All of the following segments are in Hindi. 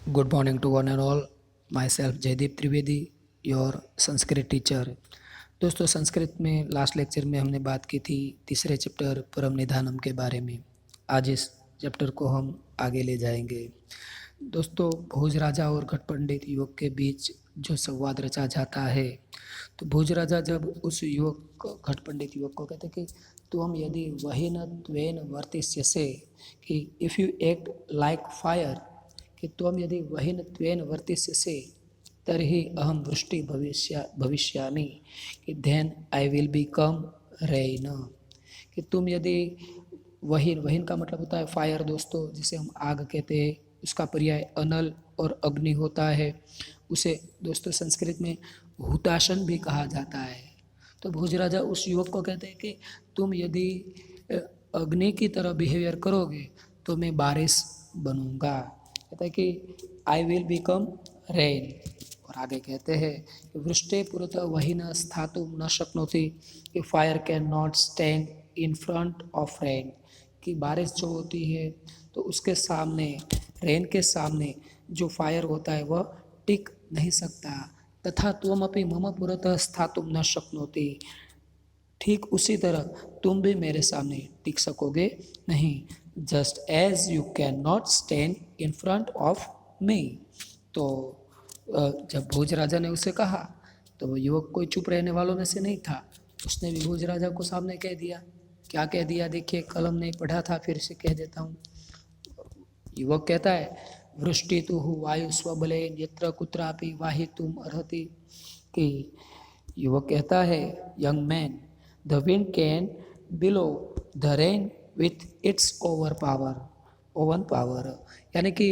Good morning to one and all. Myself Jaydeep Trivedi, your Sanskrit teacher. दोस्तों, संस्कृत में लास्ट लेक्चर में हमने बात की थी तीसरे चैप्टर परम निधानम के बारे में। आज इस चैप्टर को हम आगे ले जाएंगे। दोस्तों, भोज राजा और घट पंडित युवक के बीच जो संवाद रचा जाता है, तो भोज राजा जब उस युवक घट पंडित युवक को कहते कि तुम यदि वही न त्वेन वर्तिष्यसे, कि if you act like fire, कि त्वं यदि वहिन त्वेन वर्तिष्यसे तर्हि अहम वृष्टि भविष्यामि, कि then I will become rain. कि तुम यदि वहीन, वहीन का मतलब होता है फायर दोस्तों, जिसे हम आग कहते हैं। उसका पर्याय अनल और अग्नि होता है। उसे दोस्तों संस्कृत में हुताशन भी कहा जाता है। तो भोज राजा उस युवक को कहते हैं कि तुम यदि अग्नि की तरह बिहेवियर करोगे तो मैं बारिश बनूंगा। कहता है कि आई विल बिकम रेन। और आगे कहते हैं कि वृष्टे पुरतः वही न स्थातुम न शक्नोति, कि fire can not stand in front of rain. कि बारिश जो होती है तो उसके सामने, रेन के सामने जो फायर होता है वह टिक नहीं सकता। तथा त्वमपि मम पुरतः स्थातुम न शक्नोति, ठीक उसी तरह तुम भी मेरे सामने टिक सकोगे नहीं। Just as you can not stand in front of me. तो जब भोज राजा ने उसे कहा तो वो युवक कोई चुप रहने वालों में से नहीं था। उसने भी भोज राजा को सामने कह दिया। क्या कह दिया देखिए, कलम नहीं पढ़ा था, फिर से कह देता हूँ। युवक कहता है, वृष्टि तो वायु स्वबले यत्र कुत्रापि वाहितुम अर्हति। कि युवक कहता है, young man, the wind can below the rain with its over power, oven power. यानी कि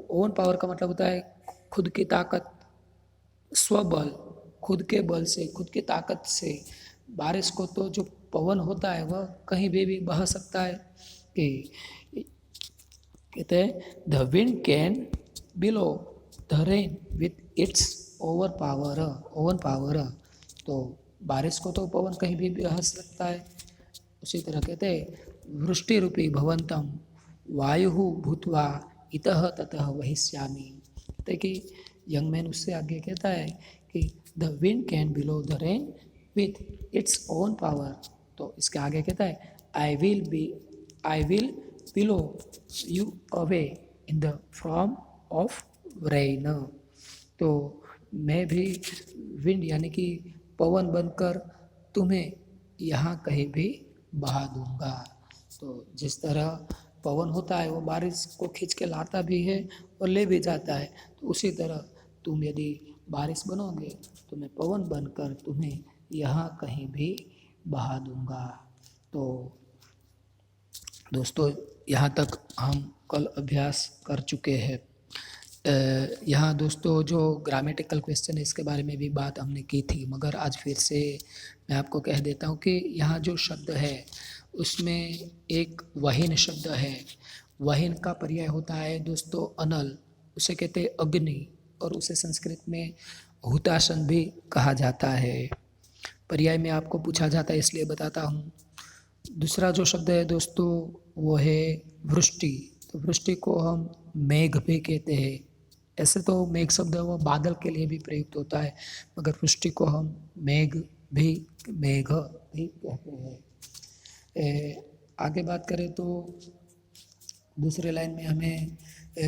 ओवन पावर का मतलब होता है खुद की ताकत, स्वबल, खुद के बल से, खुद की ताकत से बारिश को तो जो पवन होता है वह कहीं भी बहा सकता है। कि कहते हैं the wind can below the rain with its over power, oven power. तो बारिश को तो पवन कहीं भी बहा सकता है। उसी तरह कहते हैं वृष्टि रूपी भवंतम वायु भूतवा इतः ततः वहिष्यामि। कहते कि यंग मैन उससे आगे कहता है कि the wind can below the rain with its own power. तो इसके आगे कहता है I will below you away in the form of rain. तो मैं भी विंड यानी कि पवन बनकर तुम्हें यहाँ कहीं भी बहा दूंगा। तो जिस तरह पवन होता है वो बारिश को खींच के लाता भी है और ले भी जाता है, तो उसी तरह तुम यदि बारिश बनोगे तो मैं पवन बनकर तुम्हें यहाँ कहीं भी बहा दूंगा। तो दोस्तों, यहाँ तक हम कल अभ्यास कर चुके हैं। यहाँ दोस्तों जो ग्रामेटिकल क्वेश्चन है इसके बारे में भी बात हमने की थी, मगर आज फिर से मैं आपको कह देता हूँ कि यहाँ जो शब्द है उसमें एक वहीन शब्द है। वहीन का पर्याय होता है दोस्तों अनल, उसे कहते हैं अग्नि, और उसे संस्कृत में हुताशन भी कहा जाता है। पर्याय में आपको पूछा जाता है इसलिए बताता हूँ। दूसरा जो शब्द है दोस्तों वो है वृष्टि। तो वृष्टि को हम मेघ भी कहते हैं। ऐसे तो मेघ शब्द है वो बादल के लिए भी प्रयुक्त होता है, मगर वृष्टि को हम मेघ भी कहते हैं। आगे बात करें तो दूसरे लाइन में हमें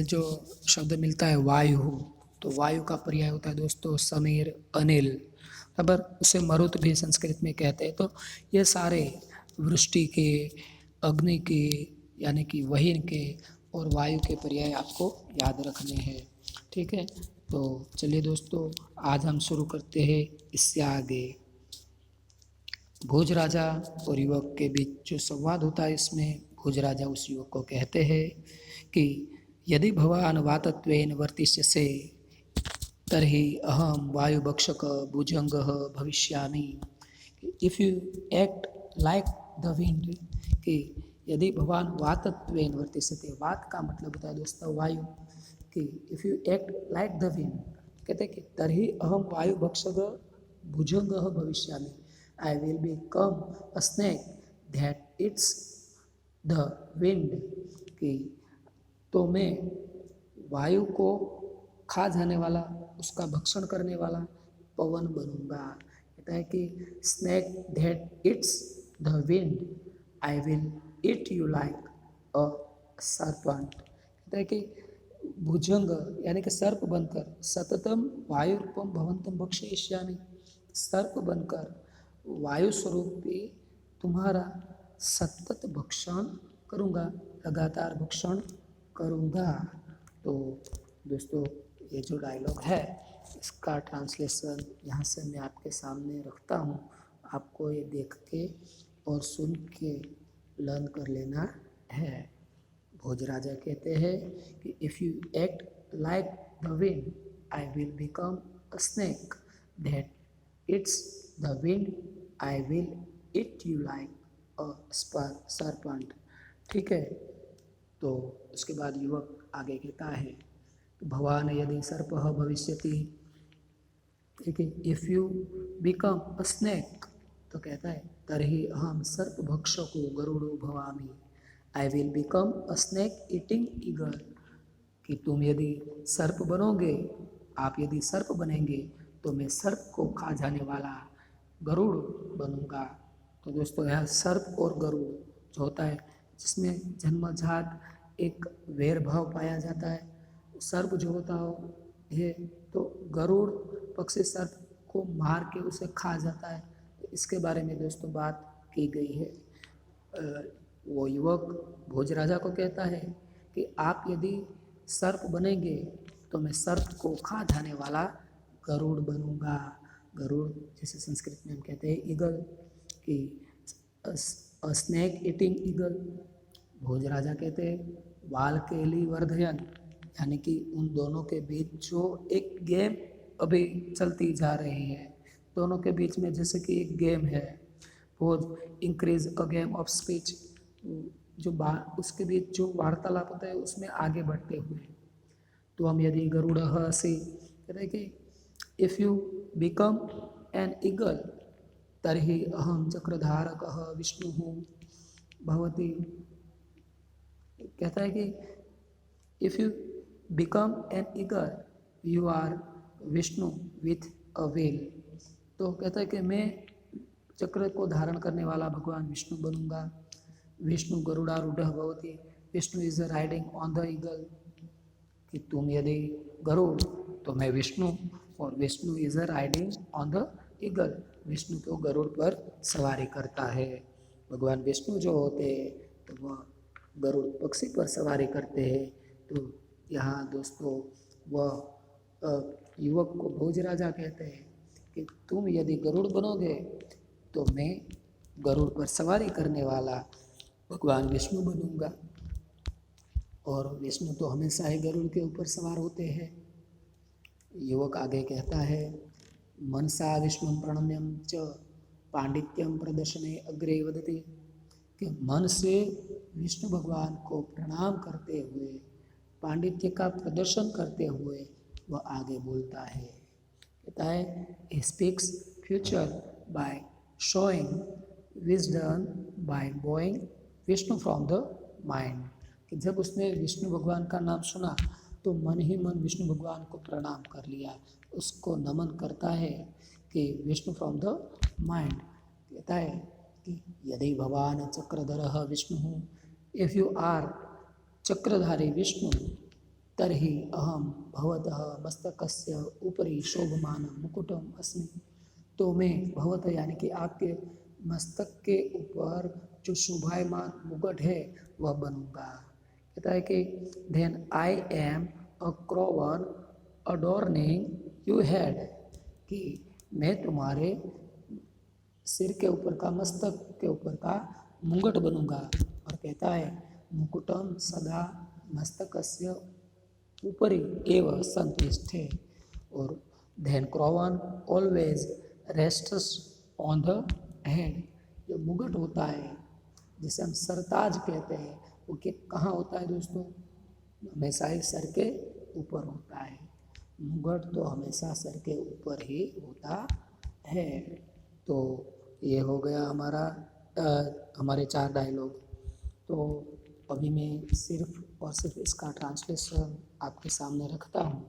जो शब्द मिलता है वायु, तो वायु का पर्याय होता है दोस्तों समीर, अनिल, बराबर। उसे मरुत भी संस्कृत में कहते हैं। तो ये सारे वृष्टि के, अग्नि के यानी कि वहीन के और वायु के पर्याय आपको याद रखने हैं। ठीक है, तो चलिए दोस्तों आज हम शुरू करते हैं इससे आगे। भोज राजा और युवक के बीच जो संवाद होता है इसमें भोज राजा उस युवक को कहते हैं कि यदि भवान वातत्वेन वर्तिष्यसे तर्हि अहम वायुभक्षक भुजंगः भविष्यामि। If you act like the wind, कि यदि भगवान वातत्वेन वर्तिष्यते, वात का मतलब होता है दोस्तों वायु। कि if you act like the wind, कहते हैं कि तर्हि अहम वायुभक्षक भुजंगः भविष्यामि, आई will become a snake that it's the wind. कि तो मैं वायु को खा जाने वाला, उसका भक्षण करने वाला पवन बनूंगा। कहता है कि snake that it's the wind I will eat you like a serpent. कहता है कि भुजंग यानी कि सर्प बनकर, सततम वायु रूपम भवंतम भक्षयिष्यामि, सर्प बनकर वायु स्वरूपी तुम्हारा सतत भक्षण करूँगा, लगातार भक्षण करूँगा। तो दोस्तों ये जो डायलॉग है इसका ट्रांसलेशन यहाँ से मैं आपके सामने रखता हूँ, आपको ये देख के और सुन के लर्न कर लेना है। भोजराजा कहते हैं कि if you act like the wind I will become a snake that it's the wind I will eat you like a serpent. ठीक है, तो उसके बाद युवक आगे कहता है भवान यदि सर्पः भविष्यति, ठीक है, if you become a snake, तो कहता है तर्हि अहम सर्पभक्षको गरुड़ो भवामि, आई will become a snake eating eagle, कि तुम यदि सर्प बनोगे, आप यदि सर्प बनेंगे तो मैं सर्प को खा जाने वाला गरुड़ बनूंगा। तो दोस्तों यह सर्प और गरुड़ जो होता है जिसमें जन्मजात एक वैर भाव पाया जाता है, सर्प जो होता है तो गरुड़ पक्षी सर्प को मार के उसे खा जाता है। तो इसके बारे में दोस्तों बात की गई है। वो युवक भोजराजा को कहता है कि आप यदि सर्प बनेंगे तो मैं सर्प को खा जाने वाला गरुड़ बनूंगा। गरुड़ जैसे संस्कृत में हम कहते हैं ईगल, कि स्नेक ईटिंग ईगल। भोजराजा कहते हैं वालकेली वर्धयन, यानी कि उन दोनों के बीच जो एक गेम अभी चलती जा रही है, दोनों के बीच में जैसे कि एक गेम है, वो increase a game of speech, जो उसके बीच जो वार्तालाप होता है उसमें आगे बढ़ते हुए। तो हम यदि गरुड़ से कहते हैं कि if you become an eagle तर्हि अहम चक्रधारकः विष्णु भवति। कहता है कि if you become an eagle you are Vishnu with a wheel. तो कहता है कि मैं चक्र को धारण करने वाला भगवान विष्णु बनूंगा। विष्णु गरुड़ारूढ़ भवति, Vishnu is riding on the eagle, कि तुम यदि गरुड़ तो मैं विष्णु, और Vishnu is riding on the eagle, Vishnu तो गरुड़ पर सवारी करता है। भगवान विष्णु जो होते हैं तो वह गरुड़ पक्षी पर सवारी करते हैं। तो यहाँ दोस्तों वह युवक को भोजराजा कहते हैं कि तुम यदि गरुड़ बनोगे तो मैं गरुड़ पर सवारी करने वाला भगवान विष्णु बनूंगा, और विष्णु तो हमेशा ही गरुड़ के ऊपर सवार होते हैं। युवक आगे कहता है मनसा विष्णु प्रणम्यम च पांडित्यम प्रदर्शने अग्रे वदति, कि मन से विष्णु भगवान को प्रणाम करते हुए, पांडित्य का प्रदर्शन करते हुए वह आगे बोलता है। कहता है he speaks future by showing wisdom by bowing Vishnu from the mind, कि जब उसने विष्णु भगवान का नाम सुना तो मन ही मन विष्णु भगवान को प्रणाम कर लिया, उसको नमन करता है कि विष्णु फ्रॉम द माइंड। कहता है कि यदि भगवान चक्रधरः विष्णु, इफ़ यू आर चक्रधारी विष्णु तर्हि अहम भवतः मस्तकस्य उपरि शोभमानं मुकुटम अस्मि, तो मैं भवतः यानी कि आपके मस्तक के ऊपर जो शोभायमान मुकुट है वह बनूंगा। कहता है कि then I am a crown adorning you head, कि मैं तुम्हारे सिर के ऊपर का, मस्तक के ऊपर का मुकुट बनूंगा। और कहता है मुकुटम सदा मस्तकस्य ऊपरी एव संतिष्ठे, और then crown always rests on the head. जो मुकुट होता है जिसे हम सरताज कहते हैं वो कहाँ होता है दोस्तों, हमेशा ही सर के ऊपर होता है। मुकुट तो हमेशा सर के ऊपर ही होता है। तो ये हो गया हमारे 4 डायलॉग। तो अभी मैं सिर्फ और सिर्फ इसका ट्रांसलेशन आपके सामने रखता हूँ,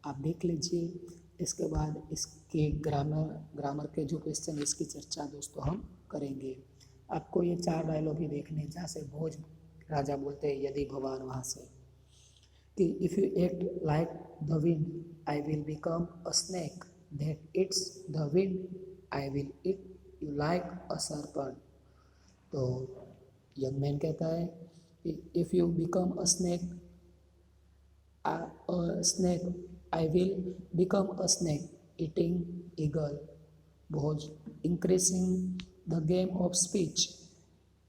आप देख लीजिए। इसके बाद इसके ग्रामर के जो क्वेश्चन, इसकी चर्चा दोस्तों हम करेंगे। आपको ये 4 डायलॉग ही देखने, जहाँ से भोज राजा बोलते हैं यदि भवान, वहाँ से कि if you act like the wind I will become a snake that it's the wind I will eat you like a serpent. तो यंग मैन कहता है कि if you become a snake I will become a snake eating eagle. Bhoj increasing the game of speech.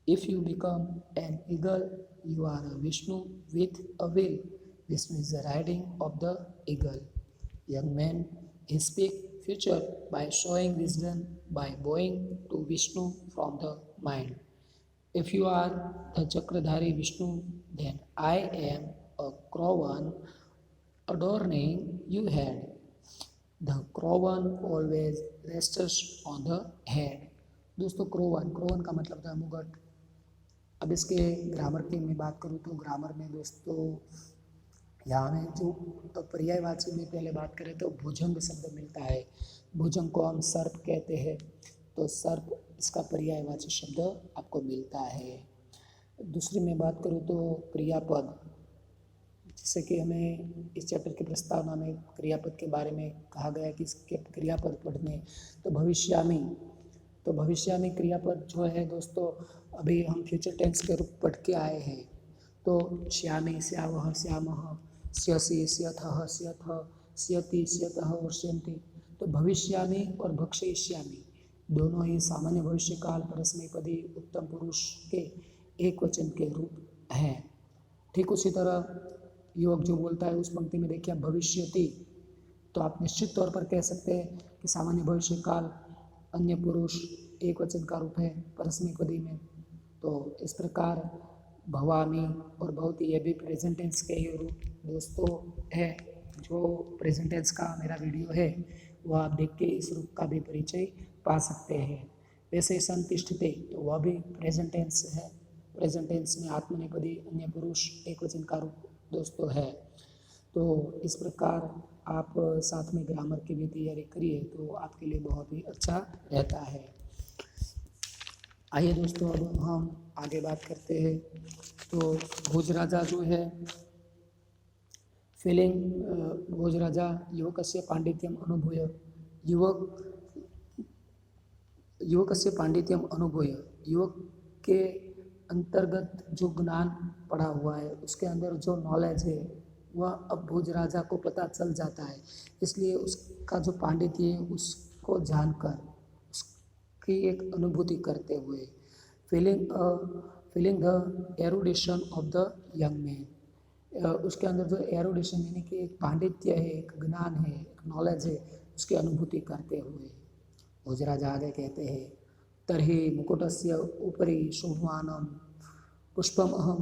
If you become an eagle, you are a Vishnu with a will. Vishnu is the riding of the eagle. Young man, he speak future by showing wisdom by bowing to Vishnu from the mind. If you are the Chakradhari Vishnu, then I am a crowan adorning your head. The crown always rests on the head. दोस्तों क्रोवन का मतलब था मुगट। अब इसके ग्रामर की मैं बात करूँ तो ग्रामर में दोस्तों यहाँ में जो पर्यायवाची में पहले बात करें तो भुजंग शब्द मिलता है। भुजंग को हम सर्प कहते हैं, तो सर्प इसका पर्यायवाची शब्द आपको मिलता है। दूसरी मैं बात करूँ तो क्रियापद, जैसे कि हमें इस चैप्टर की प्रस्तावना में क्रियापद के बारे में कहा गया है कि इसके क्रियापद पढ़ने, तो भविष्यामी क्रियापद जो है दोस्तों, अभी हम फ्यूचर टेंस के रूप पढ़ के आए हैं। तो श्यामी, श्यावह, श्यामः, स्यसि, स्यथः, स्यथ, स्यति, स्यतः और स्यन्ति। तो भविष्यामी और भक्षयिष्यामि दोनों ही सामान्य भविष्यकाल परस्मैपदी उत्तम पुरुष के एक वचन के रूप हैं। ठीक उसी तरह युवक जो बोलता है उस पंक्ति में देखिए भविष्यति, तो आप निश्चित तौर पर कह सकते हैं कि सामान्य भविष्यकाल अन्य पुरुष एक वचन का रूप है परस्मैपदी में। तो इस प्रकार भवामी और भवती, ये भी प्रेजेंट टेंस के ही रूप दोस्तों है। जो प्रेजेंट टेंस का मेरा वीडियो है वह आप देख के इस रूप का भी परिचय पा सकते हैं। वैसे संतिष्ठते, तो वह भी प्रेजेंट टेंस है। प्रेजेंट टेंस में आत्मनेपदी अन्य पुरुष एक वचन का रूप दोस्तों है। तो इस प्रकार आप साथ में ग्रामर की भी तैयारी करिए तो आपके लिए बहुत ही अच्छा रहता है। आइए दोस्तों अब हम आगे बात करते हैं। तो भोज राजा जो है भोज राजा युवकस्य पांडित्यम अनुभूय, युवकस्य पांडित्यम अनुभूय, युवक के अंतर्गत जो ज्ञान पड़ा हुआ है उसके अंदर जो नॉलेज है वह अब भोज राजा को पता चल जाता है। इसलिए उसका जो पांडित्य है उसको जानकर उसकी एक अनुभूति करते हुए feeling the erudition of the young man, उसके अंदर जो एरुडिशन यानी कि एक पांडित्य है, एक ज्ञान है, एक नॉलेज है, उसकी अनुभूति करते हुए भोज राजा आगे कहते हैं तर्हि मुकुटस्य उपरि शोभमानं पुष्पम अहम,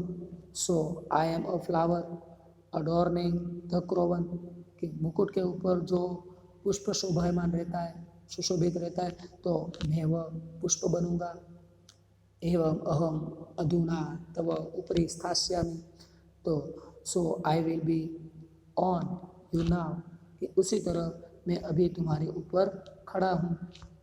so I am a flower adorning the crown, कि मुकुट के ऊपर जो पुष्प शोभायमान रहता है, सुशोभित रहता है, तो मैं वह पुष्प बनूंगा। एवं अहम अधुना तव उपरि स्थास्यामि, तो so I will be on you now, कि उसी तरह मैं अभी तुम्हारे ऊपर खड़ा हूँ।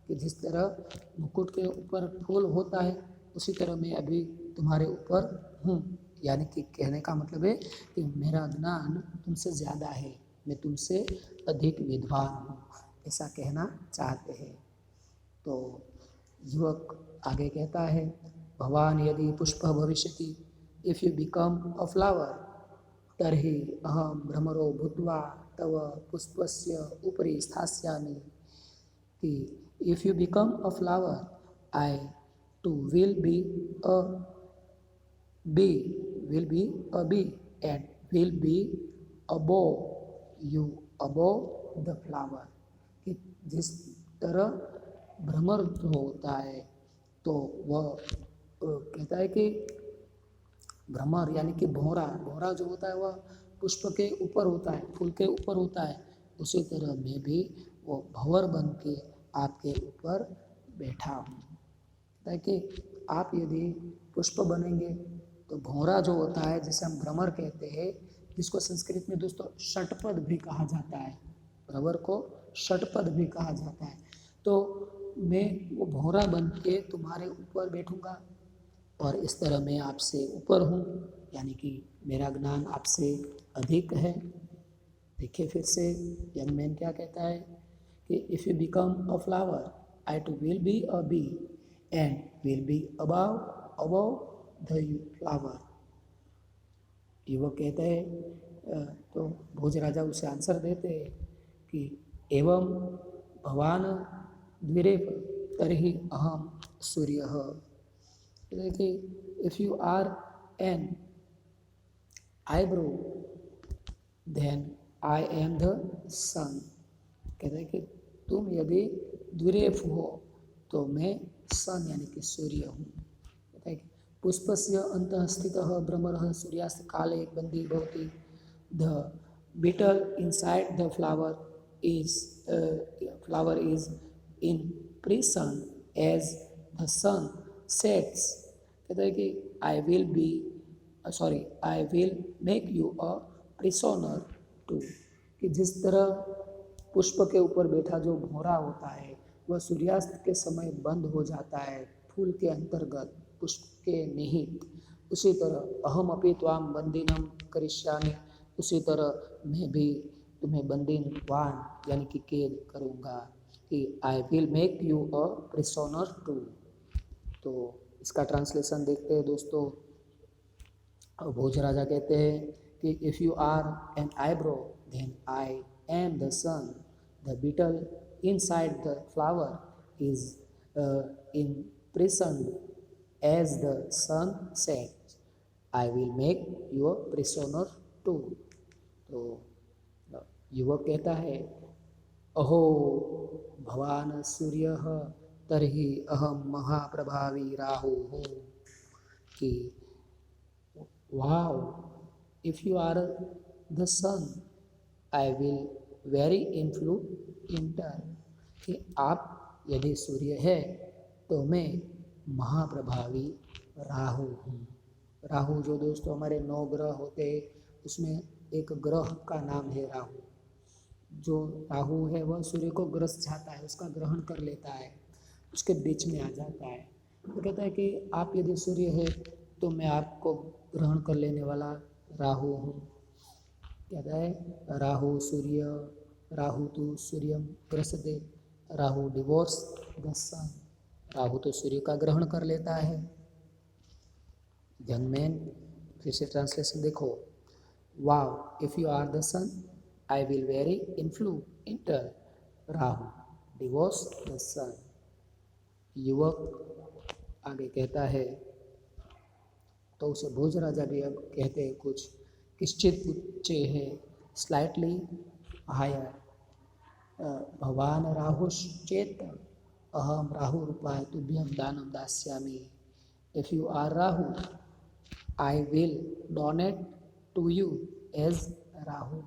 कि जिस तरह मुकुट के ऊपर फूल होता है उसी तरह मैं अभी तुम्हारे ऊपर हूँ। यानी कि कहने का मतलब है कि मेरा ज्ञान तुमसे ज़्यादा है, मैं तुमसे अधिक विद्वान हूँ, ऐसा कहना चाहते हैं। तो युवक आगे कहता है भवान यदि पुष्प भविष्यति, if you become a flower तर्हि अहम भ्रमरो भूत्वा तव पुष्पस्य उपरि स्थास्यामि, कि if you become a flower I too will be a bee and will be above you above the flower, कि जिस तरह भ्रमर जो होता है तो वह कहता है कि भ्रमर यानी कि भौरा जो होता है वह पुष्प के ऊपर होता है, फूल के ऊपर होता है, उसी तरह मैं भी वो भंवर बन के आपके ऊपर बैठा हूँ। ताकि आप यदि पुष्प बनेंगे तो भौरा जो होता है जिसे हम भ्रमर कहते हैं जिसको संस्कृत में दोस्तों षटपद भी कहा जाता है। रबर को षटपद भी कहा जाता है। तो मैं वो भौरा बन के तुम्हारे ऊपर बैठूंगा और इस तरह मैं आपसे ऊपर हूँ, यानी कि मेरा ज्ञान आपसे अधिक है। देखिए फिर से यंग मैन क्या कहता है कि if you become a flower I too will be a bee and will be above above the flower. युवक कहते हैं तो भोज राजा उसे आंसर देते हैं कि एवं भवान द्विरेफ तर्हि अहम सूर्यः। देखिए if you are an eyebrow then I am the sun. कहते हैं कि तुम यदि द्विरेफ हो तो मैं सन यानी कि सूर्य हूँ। कहता है कि पुष्पस्य अन्तः स्थितः भ्रमरः सूर्यास्त काले बन्दी भवति। The beetle inside the flower is in prison as the sun sets। कहता है कि I will make you a prisoner too. कि जिस तरह पुष्प के ऊपर बैठा जो भौरा होता है वह सूर्यास्त के समय बंद हो जाता है फूल के अंतर्गत पुष्प के निहित, उसी तरह अहम अपि त्वाम बंदिनम करिष्यामि, उसी तरह मैं भी तुम्हें बंदीवान यानी कि कैद करूँगा। कि I will make you a prisoner too. तो इसका ट्रांसलेशन देखते हैं दोस्तों। भोज राजा कहते हैं कि if you are an eyebrow then I am the sun. The beetle inside the flower is in prison as the sun set. I will make you a prisoner too. तो युवक कहता है अहो भवान सूर्यः तर्हि अहम महाप्रभावी राहु हो। कि wow, if you are the sun I will very influential। कि आप यदि सूर्य है तो मैं महाप्रभावी राहु हूँ। राहु जो दोस्तों हमारे 9 ग्रह होते हैं उसमें एक ग्रह का नाम है राहु। जो राहु है वह सूर्य को ग्रस जाता है, उसका ग्रहण कर लेता है, उसके बीच में आ जाता है। तो कहता है कि आप यदि सूर्य है तो मैं आपको ग्रहण कर लेने वाला राहु हूँ। कहता है राहु सूर्य राहु तो सूर्यम ग्रसते राहु डिवोर्स द सन। राहु तो सूर्य का ग्रहण कर लेता है। यंग मैन फिर से ट्रांसलेशन देखो। Wow if you are the sun I will very influence Rahu devours the sun. युवक आगे कहता है तो उसे भोज राजा भी अब कहते हैं कुछ किश्चित उच्चे है स्लाइटली हायर। भवान राहुश्चेत अहम राहु रूपाय तुभ्यम दानम दास्यामि। If you are Rahu I will donate to you as Rahu.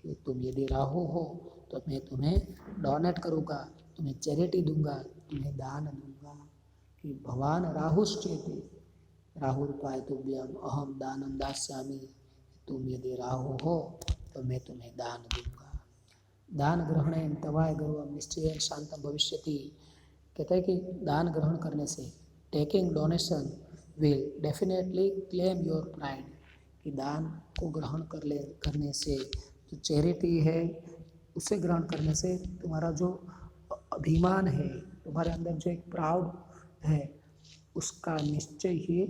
कि तुम यदि राहु हो तो मैं तुम्हें डोनेट करूँगा, तुम्हें चैरिटी दूंगा, तुम्हें दान दूंगा। कि भवान राहुश्चेते राहु रूपाय तुभ्यम अहम दानम दास्यामि। तुम यदि राहु हो तो मैं तुम्हें दान दूंगा। दान ग्रहणेन तवाय गर्वम निश्चयेन शांतम भविष्यति। कहता है कि दान ग्रहण करने से taking donation will definitely claim your pride. कि दान को ग्रहण करने से जो चैरिटी है उसे ग्रहण करने से तुम्हारा जो अभिमान है, तुम्हारे अंदर जो एक प्राउड है उसका निश्चय ही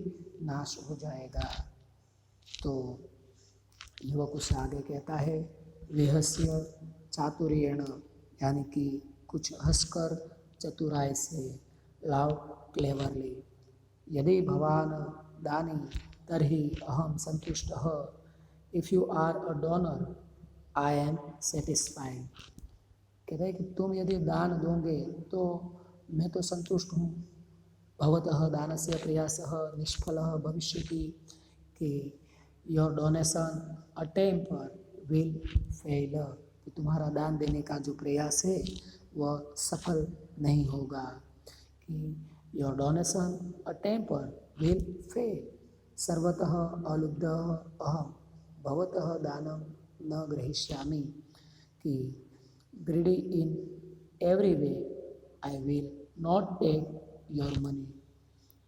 नाश हो जाएगा। तो युवक उससे आगे कहता है विहस्य चातुर्येण यानी कि कुछ हंसकर चतुराई से लाव क्लेवरली। यदि भवान दानी तर्हि अहम संतुष्टः। If you are a donor I am satisfied. कहते हैं कि तुम यदि दान दोगे तो मैं तो संतुष्ट हूँ। भवतः दानस्य प्रयासः निष्फलः भविष्यति। कि your donation attempt will fail. कि तुम्हारा दान देने का जो प्रयास है वह सफल नहीं होगा। कि your donation attempt will fail. सर्वतः अलुब्धः अहम भवतः दानं न ग्रहीष्यामि कि greedy in every way I will not take your money,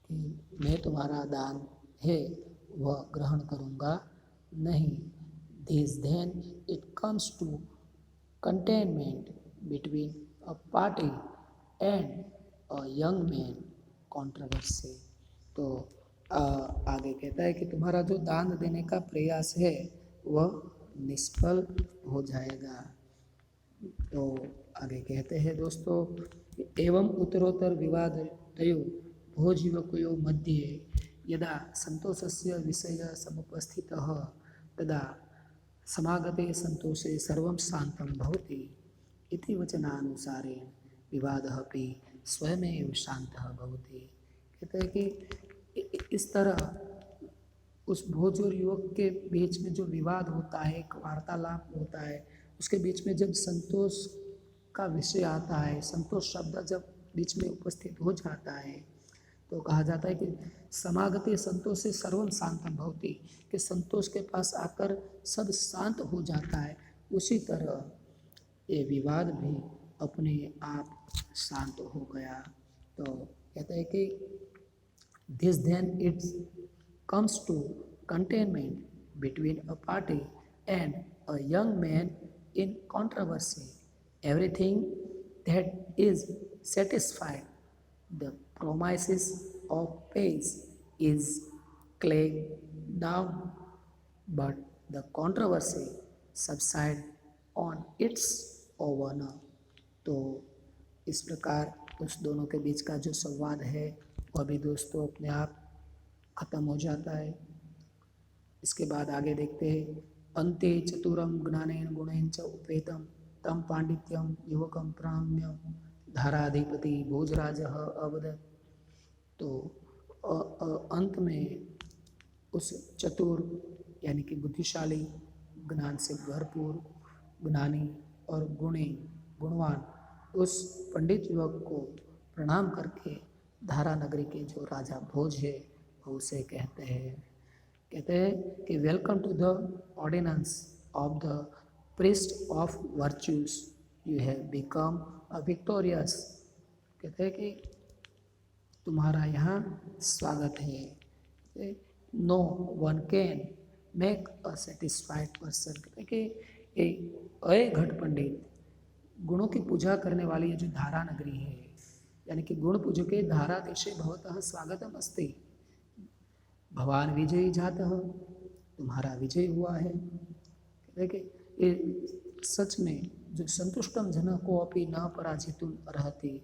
कि मैं तुम्हारा दान है वह ग्रहण करूँगा नहीं। This then it comes to containment between a party and a young man controversy. तो आगे कहता है कि तुम्हारा जो दान देने का प्रयास है वह निष्फल हो जाएगा। तो आगे कहते हैं दोस्तों, एवं उत्तरोत्तर विवाद तयो भोजीवकयो मध्ये यदा संतोषस्य विषय समुपस्थितः तदा समागते संतोषे सर्वं शांतं भवति इति वचनानुसारेण विवादः अपि स्वयमेव शांतः भवति। कहते हैं कि इस तरह उस भोज और युवक के बीच में जो विवाद होता है, एक वार्तालाप होता है, उसके बीच में जब संतोष का विषय आता है, संतोष शब्द जब बीच में उपस्थित हो जाता है, तो कहा जाता है कि समागते संतोष से सर्वं शांतम भवति, कि संतोष के पास आकर सब शांत हो जाता है। उसी तरह ये विवाद भी अपने आप शांत हो गया। तो कहते हैं कि this then it comes to containment between a party and a young man in controversy. Everything that is satisfied, the promises of peace is claimed down, but the controversy subside on its own. तो इस प्रकार उस दोनों के बीच का जो संवाद है वह भी दोस्तों अपने आप खत्म हो जाता है। इसके बाद आगे देखते हैं, अन्ते चतुरम ज्ञानेन गुणेन च उपेतम तम पांडित्यम युवकम प्रणम्य धाराधिपति भोजराजः अवदत्। तो अंत में उस चतुर यानी कि बुद्धिशाली, ज्ञान से भरपूर, ज्ञानी और गुणवान उस पंडित युवक को प्रणाम करके धारा नगरी के जो राजा भोज है वो उसे कहते हैं कि welcome to the ordinance of the priest of virtues, you have become a victorious. कहते हैं कि तुम्हारा यहाँ स्वागत है। No one can make a satisfied person. कहते हैं कि अय घट पंडित, गुणों की पूजा करने वाली ये जो धारा नगरी है, यानी कि गुण पूजके धारा देशे भवतः स्वागतम अस्ति, भवान विजयी जातः, तुम्हारा विजय हुआ है। देखिए ये सच में जो संतुष्टम जन को अपनी न पराजितुम अर्हति,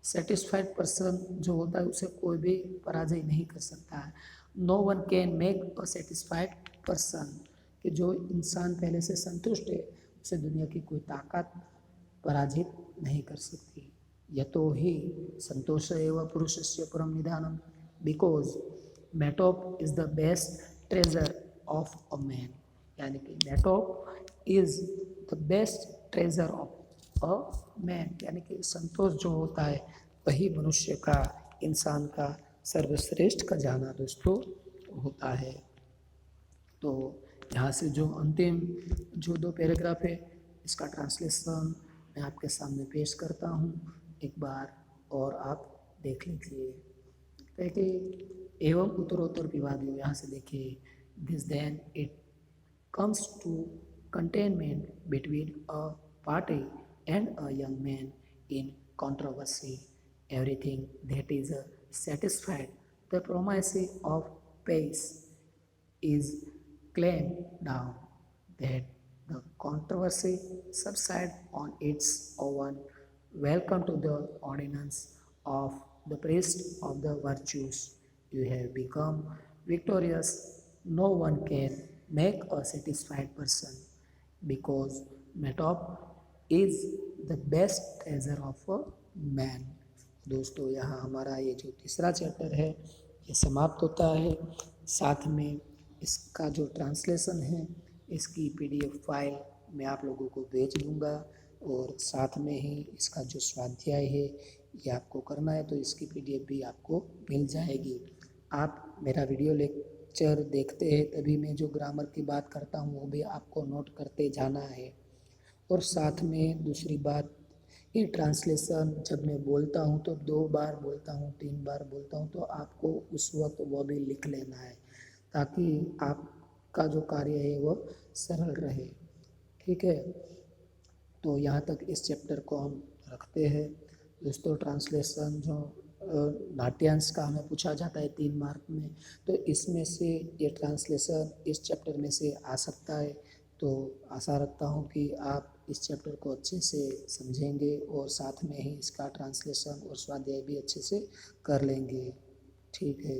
सेटिस्फाइड पर्सन जो होता है उसे कोई भी पराजय नहीं कर सकता है। No one can make a satisfied person, कि जो इंसान पहले से संतुष्ट है उसे दुनिया की कोई ताकत पराजित नहीं कर सकती। यतो ही संतोष एव पुरुषस्य परम निधानम, बिकॉज मेटॉप is the best treasure of a man, यानी कि मेटॉप is the best treasure of a man, यानी कि संतोष जो होता है वही मनुष्य का, इंसान का सर्वश्रेष्ठ खजाना दोस्तों होता है। तो यहाँ से जो अंतिम जो 2 पैराग्राफ है इसका ट्रांसलेशन मैं आपके सामने पेश करता हूँ, एक बार और आप देख लीजिए। देखिए एवं उत्तरोत्तर विवाद, यहाँ से देखिए, this then it comes to containment between a party and a young man in controversy. Everything that is satisfied the promise of peace is claimed down, that the controversy subside on its own. Welcome to the ordinance of the priest of the virtues. You have become victorious. No one can make a satisfied person, because metop is the best treasure of a man. दोस्तों यहाँ हमारा ये जो तीसरा चैप्टर है ये समाप्त होता है। साथ में इसका जो ट्रांसलेशन है इसकी PDF फाइल मैं आप लोगों को भेज दूँगा, और साथ में ही इसका जो स्वाध्याय है ये आपको करना है तो इसकी PDF भी आपको मिल जाएगी। आप मेरा वीडियो लेक्चर देखते हैं तभी मैं जो ग्रामर की बात करता हूँ वो भी आपको नोट करते जाना है। और साथ में दूसरी बात, ये ट्रांसलेशन जब मैं बोलता हूँ तो 2 बार बोलता हूँ, 3 बार बोलता हूँ, तो आपको उस वक्त वो भी लिख लेना है ताकि आपका जो कार्य है वो सरल रहे। ठीक है, तो यहाँ तक इस चैप्टर को हम रखते हैं। दोस्तों ट्रांसलेशन जो नाट्यांश का हमें पूछा जाता है 3 मार्क में, तो इसमें से ये ट्रांसलेशन इस चैप्टर में से आ सकता है। तो आशा रखता हूँ कि आप इस चैप्टर को अच्छे से समझेंगे और साथ में ही इसका ट्रांसलेशन और स्वाध्याय भी अच्छे से कर लेंगे। ठीक है।